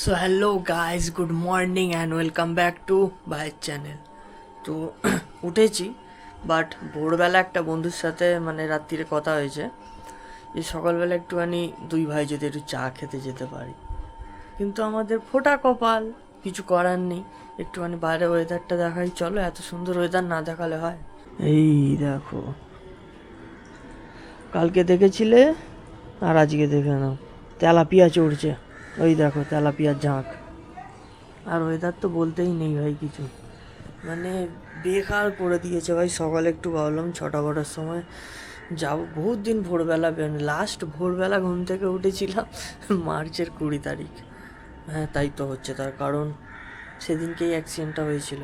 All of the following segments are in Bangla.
So hello guys, good morning and welcome back to ভাইয়ের চ্যানেল। তো উঠেছি, বাট ভোরবেলা একটা বন্ধুর সাথে রাত্রিরে কথা হয়েছে যে সকালবেলা একটুখানি দুই ভাই যদি একটু চা খেতে যেতে পারি। কিন্তু আমাদের ফোটা কপাল, কিছু করার নেই। একটুখানি বাইরে ওয়েদারটা দেখাই, চলো। এত সুন্দর ওয়েদার না দেখালে হয়? এই দেখো, কালকে দেখেছিলে আর আজকে দেখে নাও, তেলাপিয়া চড়ছে। ওই দেখো তেলাপিয়ার ঝাঁক। আর ওয়েদার তো বলতেই নেই ভাই কিছু, বেকার করে দিয়েছে ভাই। সকালে একটু ভাবলাম 6টা-5টার সময় যাবো, বহুত দিন ভোরবেলা লাস্ট ভোরবেলা ঘুম থেকে উঠেছিলাম মার্চের 20 তারিখ। হ্যাঁ, তাই তো হচ্ছে, তার কারণ সেদিনকেই অ্যাক্সিডেন্টটা হয়েছিল।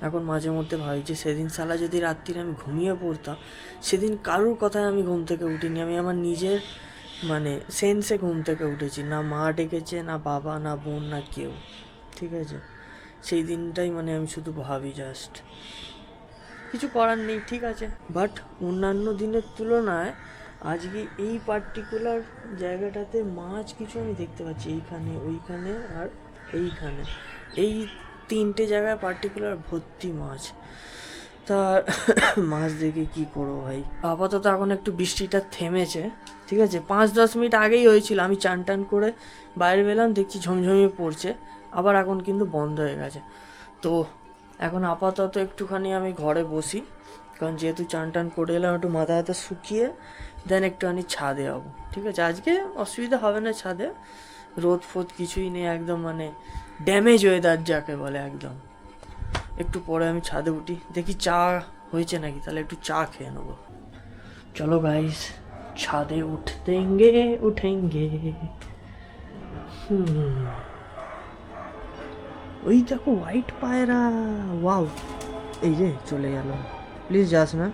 এখন মাঝে মধ্যে ভাবি যে সেদিন সালা যদি রাত্রিরে আমি ঘুমিয়ে পড়তাম, সেদিন কারোর কথায় আমি ঘুম থেকে উঠিনি, আমি আমার নিজের সেন্সে ঘুম থেকে উঠেছি। না মা ডেকেছে, না বাবা, না বোন, না কেউ। ঠিক আছে, সেই দিনটাই আমি শুধু ভাবি, জাস্ট কিছু করার নেই, ঠিক আছে। বাট অন্যান্য দিনের তুলনায় আজকে এই পার্টিকুলার জায়গাটাতে মাছ কিছু আমি দেখতে পাচ্ছি, এইখানে, ওইখানে আর এইখানে। এই তিনটে জায়গায় পার্টিকুলার ভর্তি মাছ। তা মাছ দেখে কি করবো ভাই। আপাতত এখন একটু বৃষ্টিটা থেমেছে, ঠিক আছে। 5-10 মিনিট আগেই হয়েছিল, আমি চান টান করে বাইরে বেলাম, দেখছি ঝমঝমিয়ে পড়ছে। আবার এখন কিন্তু বন্ধ হয়ে গেছে। তো এখন আপাতত একটুখানি আমি ঘরে বসি, কারণ যেহেতু চান টান করে এলাম, একটু মাথা হাতে শুকিয়ে দেন একটুখানি ছাদে যাবো, ঠিক আছে। আজকে অসুবিধা হবে না ছাদে, রোদ ফোদ কিছুই নেই, একদম ড্যামেজ ওয়েদার যাকে বলে একদম। একটু পরে আমি ছাদে উঠি, দেখি চা হয়েছে নাকি, তাহলে একটু চা খেয়ে নেবো। চলো গাইস, ছাদে উঠেঙ্গে। ওই দেখো হোয়াইট পায়রা, ওয়াও। এই যে চলে গেল, প্লিজ যাস না।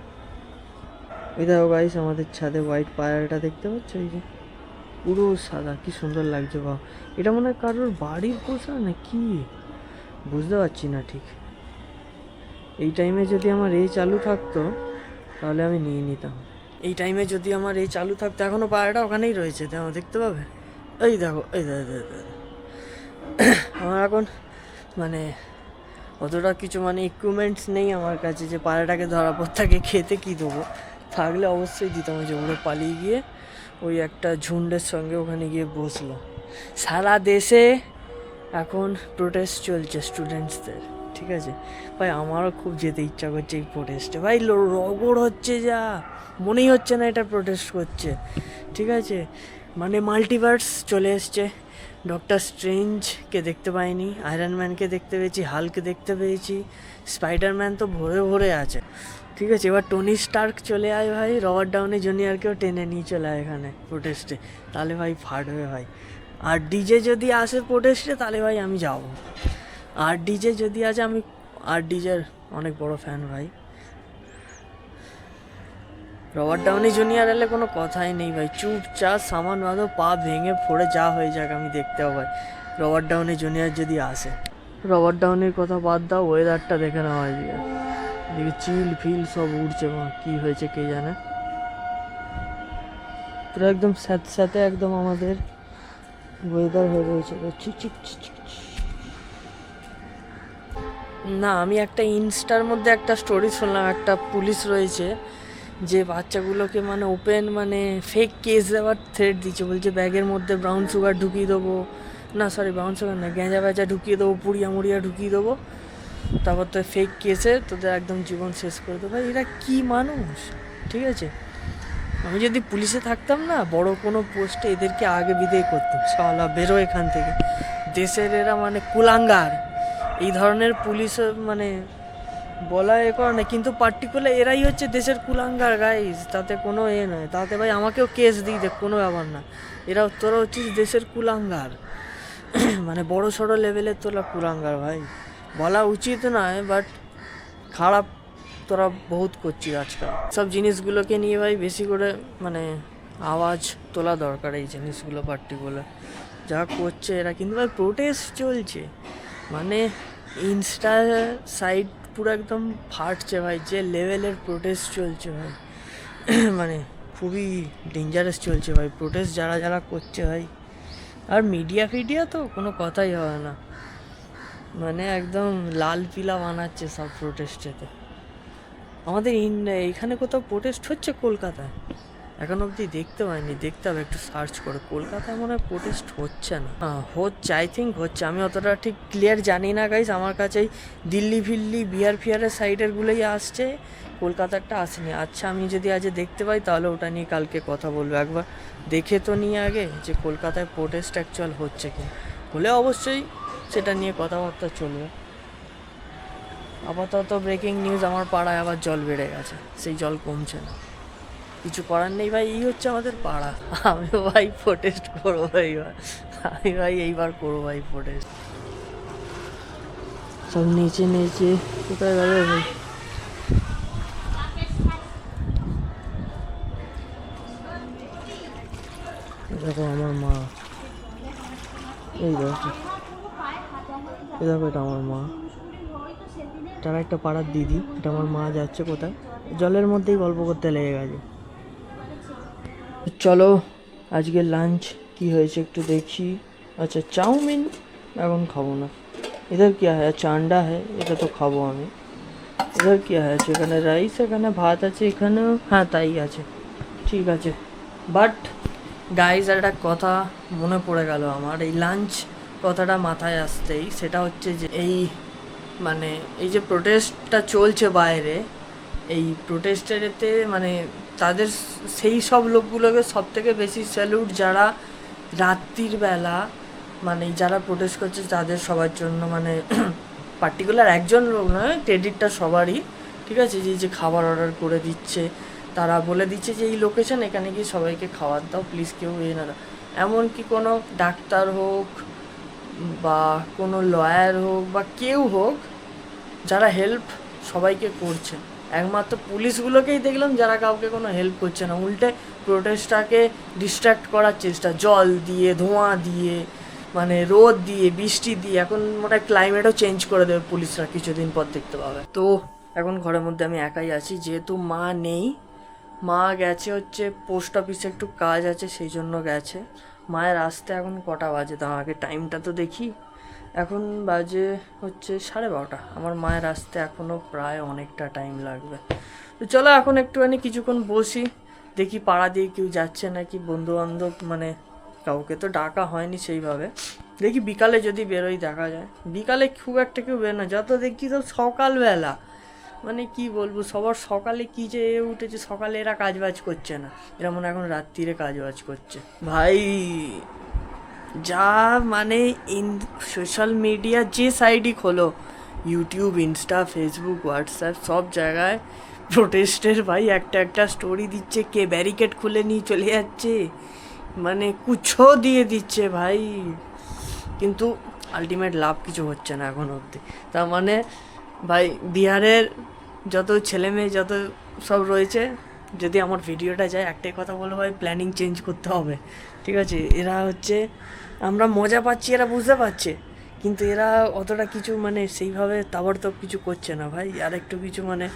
ওই দেখো গাইস, আমাদের ছাদে হোয়াইট পায়রাটা দেখতে পাচ্ছ? এই যে পুরো সাদা, কি সুন্দর লাগছে। বা এটা মনে হয় কারোর বাড়ির পোষা না কি, বুঝতে পারছি না ঠিক। এই টাইমে যদি আমার এই চালু থাকতো তাহলে আমি নিয়ে নিতাম। এই টাইমে যদি আমার এই চালু থাকতো, এখনও পায়রাটা ওখানেই রয়েছে, তেমন দেখতে পাবে। এই দেখো, এই দেখো। আমার এখন অতটা কিছু ইকুইপমেন্টস নেই আমার কাছে যে পায়রাটাকে ধরা পর তাকে খেতে কী দেবো। থাকলে অবশ্যই দিতাম। যে উড়ে পালিয়ে গিয়ে ওই একটা ঝুন্ডের সঙ্গে ওখানে গিয়ে বসলো। সারা দেশে এখন প্রোটেস্ট চলছে স্টুডেন্টসদের, ঠিক আছে ভাই। আমারও খুব যেতে ইচ্ছা করছে এই প্রোটেস্টে ভাই। রগড় হচ্ছে, যা মনেই হচ্ছে না এটা প্রোটেস্ট করছে, ঠিক আছে। মাল্টিভার্স চলে এসছে। ডক্টর স্ট্রেঞ্জকে দেখতে পাইনি, আয়রন ম্যানকে দেখতে পেয়েছি, হাল্ককে দেখতে পেয়েছি, স্পাইডারম্যান তো ভরে ভরে আছে, ঠিক আছে। এবার টনি স্টার্ক চলে আয় ভাই, রবার্ট ডাউনি জুনিয়রকেও টেনে নিয়ে চলে আয় এখানে প্রোটেস্টে, তাহলে ভাই ফাটবে ভাই। আর ডিজে যদি আসে প্রোটেস্টে তাহলে ভাই আমি যাব। আর ডিজে যদি আসে, আমি আর ডিজের অনেক বড় ফ্যান ভাই। রবার্ট ডাউনি জুনিয়র এলে কোনো কথাই নেই ভাই, চুপচাপ সামান বাঁধো, পা ভেঙে ফোড়ে যা হয়ে যাক আমি দেখতে হবে ভাই। রবার্ট ডাউনি জুনিয়র যদি আসে। রবার্ট ডাউনির কথা বাদ দাও, ওয়েদারটা দেখে নেওয়া যায়। এদিকে চিল ফিল সব উঠছে, কি হয়েছে কে জানে। পুরো একদম স্যাঁতে একদম আমাদের ওয়েদার হয়ে রয়েছে। না, আমি একটা ইনস্টার মধ্যে একটা স্টোরি শুনলাম, একটা পুলিশ রয়েছে যে বাচ্চাগুলোকে ওপেন ফেক কেস দেওয়ার থ্রেট দিচ্ছে। বলছে ব্যাগের মধ্যে ব্রাউন সুগার ঢুকিয়ে দেবো, না সরি ব্রাউন সুগার না, গ্যাঁজা ব্যাজা ঢুকিয়ে দেবো, পুড়িয়া মুড়িয়া ঢুকিয়ে দেবো, তারপর তো ফেক কেসে তোদের একদম জীবন শেষ করে দেবো। ভাই এরা কী মানুষ, ঠিক আছে। আমি যদি পুলিশে থাকতাম না, বড় কোনো পোস্টে এদেরকে আগে বিদায় করতাম, শালা বেরো এখান থেকে। দেশের এরা কুলাঙ্গার। এই ধরনের পুলিশ বলা এ করে না, কিন্তু পার্টিকুলার এরাই হচ্ছে দেশের কুলাঙ্গার গাইজ। তাতে কোনো নয়, তাতে ভাই আমাকেও কেস দিই, দেখ কোনো ব্যাপার না। তোরা হচ্ছিস দেশের কুলাঙ্গার, বড় সড়ো লেভেলের তোরা কুলাঙ্গার ভাই। বলা উচিত নয়, বাট খারাপ তোরা বহুত করছিস আজকাল। সব জিনিসগুলোকে নিয়ে ভাই বেশি করে আওয়াজ তোলা দরকার। এই জিনিসগুলো পার্টিকুলার যা করছে এরা, কিন্তু ভাই প্রোটেস্ট চলছে, ইনস্টা সাইট পুরো একদম ফাটছে ভাই। যে লেভেলের প্রোটেস্ট চলছে ভাই, খুবই ডেঞ্জারাস চলছে ভাই প্রোটেস্ট। যারা যারা করছে ভাই, আর মিডিয়া ফিডিয়া তো কোনো কথাই হয় না, মানে একদম লাল পিলা বানাচ্ছে সব প্রোটেস্টেতে। আমাদের এখানে কোথাও প্রোটেস্ট হচ্ছে কলকাতায়? এখন অবধি দেখতে পাইনি, দেখতে হবে একটু সার্চ করে। কলকাতায় মনে হয় প্রোটেস্ট হচ্ছে না, হচ্ছে, আই থিঙ্ক হচ্ছে, আমি অতটা ঠিক ক্লিয়ার জানি না গাইস। আমার কাছেই দিল্লি ফিল্লি বিহার ফিহারের সাইডেরগুলোই আসছে, কলকাতারটা আসেনি। আচ্ছা, আমি যদি আজ দেখতে পাই তাহলে ওটা নিয়ে কালকে কথা বলবো। একবার দেখে তো নিয়ে আগে যে কলকাতায় প্রোটেস্ট অ্যাকচুয়াল হচ্ছে কি, হলে অবশ্যই সেটা নিয়ে কথাবার্তা চলবে। আপাতত ব্রেকিং নিউজ, আমার পাড়ায় আবার জল বেড়ে গেছে, সেই জল কমছে না। কিছু করার নেই ভাই, এই হচ্ছে আমাদের পাড়া। আমিও ভাই প্রোটেস্ট করবো এইবার, আমি ভাই এইবার করবো ভাই প্রোটেস্ট। সব নিচে নিচে কোথায় গেল ভাই? দেখো আমার মা, এই দেখো, এই দেখো, এটা আমার মা, তারা একটা পাড়ার দিদি, এটা আমার মা যাচ্ছে কোথায়, জলের মধ্যেই গল্প করতে লেগে গেছে। চলো আজকে লাঞ্চ কি হয়েছে একটু দেখি। আচ্ছা, চাউমিন এখন খাবো না। इधर क्या है? अच्छा, अंडा है, এটা তো খাবো আমি। इधर क्या है? अच्छा, এখানে রাইস, এখানে ভাত আছে, এখানেও হ্যাঁ তাই আছে, ঠিক আছে। বাট গাইজ, একটা কথা মনে পড়ে গেল আমার এই লাঞ্চ কথাটা মাথায় আসতেই, সেটা হচ্ছে যে এই মানে এই যে প্রোটেস্টটা চলছে বাইরে, এই প্রোটেস্টেতে মানে তাদের সেই সব লোকগুলোকে সব থেকে বেশি স্যালুট, যারা রাত্রির বেলা মানে যারা প্রোটেস্ট করছে তাদের সবার জন্য, মানে পার্টিকুলার একজন লোক নয়, ক্রেডিটটা সবারই, ঠিক আছে। যে খাবার অর্ডার করে দিচ্ছে, তারা বলে দিচ্ছে যে এই লোকেশন, এখানে গিয়ে সবাইকে খাবার দাও প্লিজ, কেউ না দাও। এমনকি কোনো ডাক্তার হোক বা কোনো লয়ার হোক বা কেউ হোক, যারা হেল্প সবাইকে করছে। একমাত্র পুলিশগুলোকেই দেখলাম যারা কাউকে কোনো হেল্প করছে না, উল্টে প্রোটেস্টটাকে ডিস্ট্র্যাক্ট করার চেষ্টা, জল দিয়ে, ধোঁয়া দিয়ে, মানে রোদ দিয়ে, বৃষ্টি দিয়ে। এখন মনে হয় ক্লাইমেটও চেঞ্জ করে দেবে পুলিশরা কিছুদিন পর, দেখতে পাবে। তো এখন ঘরের মধ্যে আমি একাই আছি, যেহেতু মা নেই, মা গেছে হচ্ছে পোস্ট অফিসে, একটু কাজ আছে সেই জন্য গেছে। মায়ের আসতে এখন কটা বাজে, তার আগে টাইমটা তো দেখি, এখন বাজে হচ্ছে 12:30। আমার মায়ের আসতে এখনও প্রায় অনেকটা টাইম লাগবে। তো চলো এখন একটুখানি কিছুক্ষণ বসি, দেখি পাড়া দিয়ে কেউ যাচ্ছে নাকি, বন্ধুবান্ধব, মানে কাউকে তো ডাকা হয়নি সেইভাবে। দেখি বিকালে যদি বেরোই দেখা যায়। বিকালে খুব একটা কেউ বেরোয় না, যত দেখছি সব সকালবেলা, মানে কি বলবো, সবার সকালে কি যে উঠেছে, সকালে এরা কাজবাজ করছে না, এরা মনে এখন রাত্রিরে কাজবাজ করছে ভাই। যা মানে সোশ্যাল মিডিয়া যে সাইডই খোলো, ইউটিউব, ইনস্টা, ফেসবুক, হোয়াটসঅ্যাপ, সব জায়গায় প্রোটেস্টের ভাই একটা একটা স্টোরি দিচ্ছে, কে ব্যারিকেড খুলে নিয়ে চলে যাচ্ছে, মানে কুছো দিয়ে দিচ্ছে ভাই, কিন্তু আলটিমেট লাভ কিছু হচ্ছে না এখন অবধি। তার মানে ভাই বিহারের যত ছেলে মেয়ে যত সব রয়েছে, যদি আমার ভিডিওটা যায়, একটাই কথা বলবো ভাই, প্ল্যানিং চেঞ্জ করতে হবে, ঠিক আছে। এরা হচ্ছে, আমরা মজা পাচ্ছি, এরা বুঝতে পারছে, কিন্তু এরা অতটা কিছু মানে সেইভাবে তাবড়তোড় কিছু করছে না ভাই। আর একটু কিছু মানে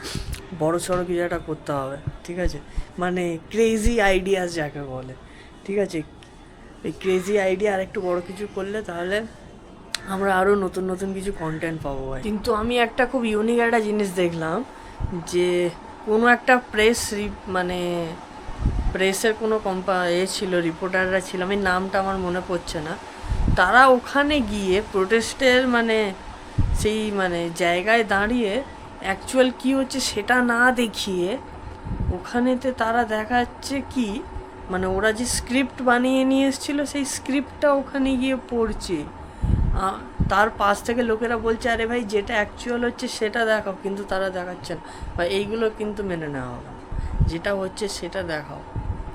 বড় সড়ো কিছু একটা করতে হবে, ঠিক আছে, মানে ক্রেজি আইডিয়াস যাকে বলে, ঠিক আছে। এই ক্রেজি আইডিয়া আর একটু বড় কিছু করলে তাহলে আমরা আরও নতুন নতুন কিছু কন্টেন্ট পাবো ভাই। কিন্তু আমি একটা খুব ইউনিক একটা জিনিস দেখলাম, যে কোনো একটা মানে প্রেসের কোনো ছিল, রিপোর্টাররা ছিল, আমি নামটা আমার মনে পড়ছে না, তারা ওখানে গিয়ে প্রোটেস্টের মানে সেই মানে জায়গায় দাঁড়িয়ে অ্যাকচুয়াল কী হচ্ছে সেটা না দেখিয়ে, ওখানেতে তারা দেখাচ্ছে কি, মানে ওরা যে স্ক্রিপ্ট বানিয়ে নিয়ে এসেছিলো সেই স্ক্রিপ্টটা ওখানে গিয়ে পড়ছে। তার পাশ থেকে লোকেরা বলছে আরে ভাই যেটা অ্যাকচুয়াল হচ্ছে সেটা দেখাও, কিন্তু তারা দেখাচ্ছে না। বা এইগুলো কিন্তু মেনে নেওয়া হবে না, যেটা হচ্ছে সেটা দেখাও,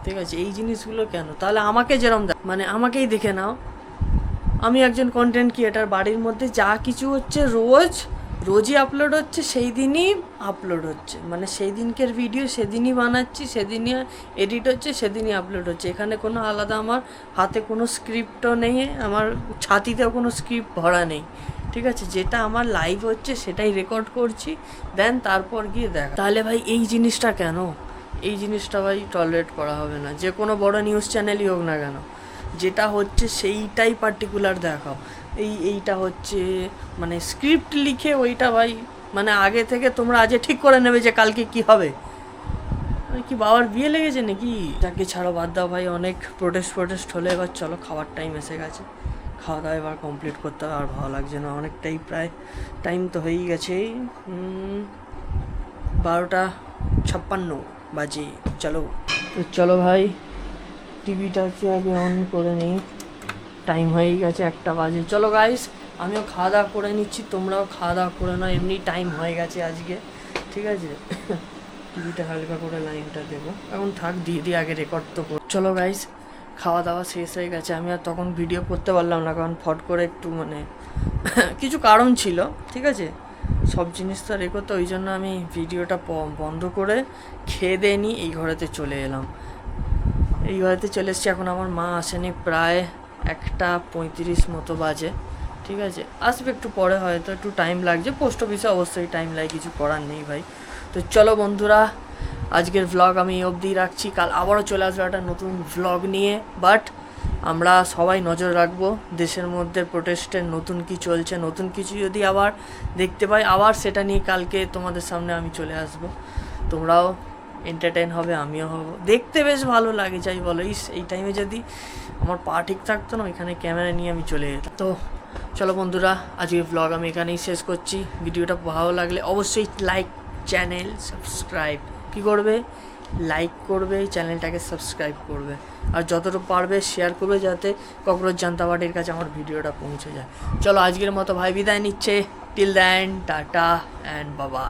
ঠিক আছে। এই জিনিসগুলো কেন? তাহলে আমাকে যেরকম মানে আমাকেই দেখে নাও, আমি একজন কন্টেন্ট ক্রিয়েটার, বাড়ির মধ্যে যা কিছু হচ্ছে রোজই আপলোড হচ্ছে, সেই দিনই আপলোড হচ্ছে, মানে সেই দিনকের ভিডিও সেদিনই বানাচ্ছি, সেদিনই এডিট হচ্ছে, সেদিনই আপলোড হচ্ছে। এখানে কোনো আলাদা আমার হাতে কোনো স্ক্রিপ্টও নেই, আমার ছাতিতেও কোনো স্ক্রিপ্ট ভরা নেই, ঠিক আছে। যেটা আমার লাইভ হচ্ছে সেটাই রেকর্ড করছি, দেন তারপর গিয়ে দেখা। তাহলে ভাই এই জিনিসটা কেন? এই জিনিসটা ভাই টলারেট করা হবে না, যে কোনো বড় নিউজ চ্যানেলই হোক না কেন। যেটা হচ্ছে সেইটাই পার্টিকুলার দেখাও। এইটা হচ্ছে মানে স্ক্রিপ্ট লিখে ওইটা ভাই মানে আগে থেকে তোমরা আজকে ঠিক করে নেবে যে কালকে কি হবে। কি বাবার বিয়ে লেগেছে নাকি? যাকে ছাড়ো, বাদ দাও ভাই, অনেক প্রোটেস্ট হলে এবার চলো খাওয়ার টাইম এসে গেছে। খাওয়া দাওয়া এবার কমপ্লিট করতে হবে, আর ভালো লাগছে না, অনেকটাই প্রায় টাইম তো হয়েই গেছে, 12:56 বাজে। চলো তো চলো ভাই, টিভিটাকে আগে অন করে নিই, টাইম হয়েই গেছে 1টা বাজে। চলো গাইস, আমিও খাওয়া দাওয়া করে নিচ্ছি, তোমরাও খাওয়া দাওয়া করে নাও, এমনি টাইম হয়ে গেছে আজকে, ঠিক আছে? টিভিটা হালকা করে লাইনটা দেবো, এখন থাক, দিয়ে আগে রেকর্ড তো। চলো গাইস, খাওয়া দাওয়া শেষ হয়ে গেছে। আমি আর তখন ভিডিও করতে পারলাম না, কারণ ফট করে একটু মানে কিছু কারণ ছিল, ঠিক আছে? সব জিনিস তো রেখো, তো ওই জন্য আমি ভিডিওটা বন্ধ করে খেয়ে দিয়ে নিই এই ঘরেতে চলে এলাম। এই ঘরেতে চলে এসেছি, এখন আমার মা আসেনি, প্রায় 1:35 মতো বাজে, ঠিক আছে? আসবে একটু পরে, হয়তো একটু টাইম লাগছে, পোস্ট অফিসে অবশ্যই টাইম লাগে, কিছু করার নেই ভাই। তো চলো বন্ধুরা, আজকের ভ্লগ আমি এই অবধি রাখছি, কাল আবারও চলে আসবো একটা নতুন ভ্লগ নিয়ে। বাট আমরা সবাই নজর রাখবো দেশের মধ্যে প্রোটেস্টের নতুন কি চলছে, নতুন কিছু যদি আবার দেখতে পাই, আবার সেটা নিয়ে কালকে তোমাদের সামনে আমি চলে আসব। তোমরাও এন্টারটেন হবে, আমিও হব, দেখতে বেশ ভালো লাগে, যাই বলো। এই টাইমে যদি আমার পা ঠিক থাকতো না, ওইখানে ক্যামেরা নিয়ে আমি চলে যেতাম। তো চলো বন্ধুরা, আজকের ভ্লগ আমি এখানেই শেষ করছি। ভিডিওটা ভালো লাগলে অবশ্যই লাইক, চ্যানেল সাবস্ক্রাইব কী করবে, লাইক করবে, চ্যানেলটাকে সাবস্ক্রাইব করবে, আর যতটুকু পারবে শেয়ার করবে, যাতে ককরোচ জানতা পার্টির কাছে আমার ভিডিওটা পৌঁছে যায়। চলো আজকের মতো ভাই বিদায় নিচ্ছে, টিল দেন, টাটা অ্যান্ড বাবা।